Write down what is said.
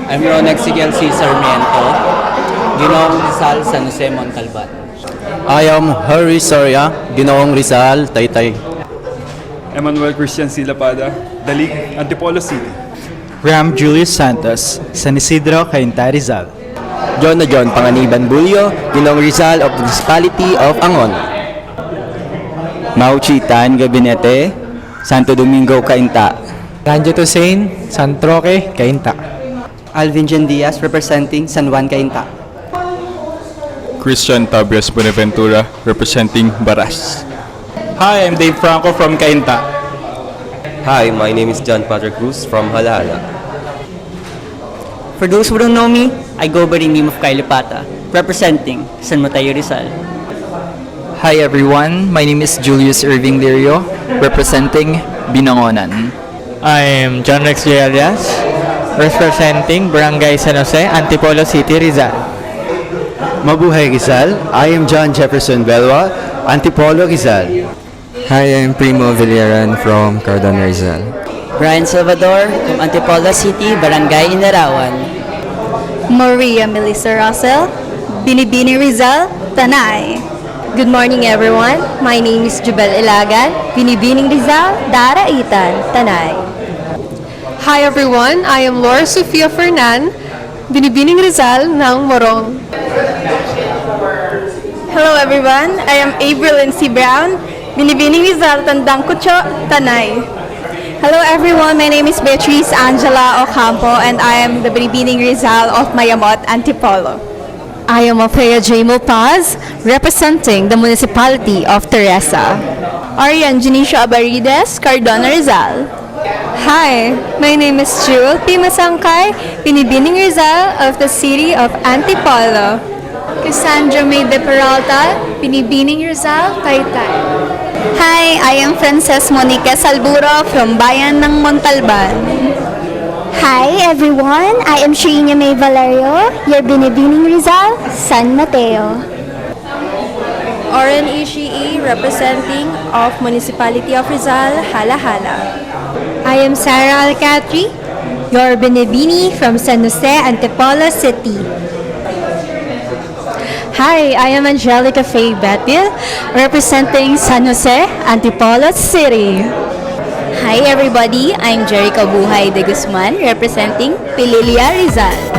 I'm Ron Ezequiel C. Sarmiento, Ginoong Rizal, San Jose, Montalban. I am Harry Soria, Ginoong Rizal, Taytay. Emmanuel Christian Silapada, Dalig, Antipolo City. Ram Julius Santos, San Isidro, Cainta, Rizal. John na John Panganiban Bulyo, Ginoong Rizal of the Municipality of Angon. Mau Chitan Gabinete, Santo Domingo, Cainta. Ranjit Hussein, San Roque, Cainta. Alvin Jen Diaz representing San Juan, Cainta. Christian Tabias Bonaventura representing Baras. Hi, I'm Dave Franco from Cainta. Hi, my name is John Patrick Cruz from Halahala. For those who don't know me, I go by the name of Kyle Pata, representing San Mateo, Rizal. Hi everyone, my name is Julius Irving Lirio, representing Binangonan. I'm John Rex J. Alias, representing Barangay San Jose, Antipolo City, Rizal. Mabuhay Rizal, I am John Jefferson Belwa, Antipolo Rizal. Hi, I'm Primo Villaran from Cardona, Rizal. Brian Salvador from Antipolo City, Barangay Inarawan. Maria Melissa Russell, Binibini, Rizal, Tanay. Good morning everyone. My name is Jubel Ilagan, Binibining, Rizal, Daraitan, Tanay. Hi everyone, I am Laura Sofia Fernan, Binibining, Rizal ng Morong. Hello everyone. I am April N.C. Brown, Binibining, Rizal, Tandang Kucho, Tanay. Hello everyone. My name is Beatrice Angela Ocampo and I am the Binibining Rizal of Mayamot, Antipolo. I am Ophelia J. Mopaz, representing the municipality of Teresa. Arian Janicia Abarides, Cardona, Rizal. Hi, my name is Jewel P. Masangkay, Binibining Rizal of the city of Antipolo. Cassandra May de Peralta, Binibining Rizal, Taytay. Hi, I am Frances Monique Salburo from Bayan ng Montalban. Hi everyone, I am Shirina May Valerio, your Binibining Rizal, San Mateo. Oren Ishii, representing of Municipality of Rizal, Halahala. I am Sarah Alcatri, your Binibini from San Jose, Antipolo City. Hi, I am Angelica Faye Betil, representing San Jose, Antipolo City. Hi everybody, I'm Jerica Buhay de Guzman, representing Pililia, Rizal.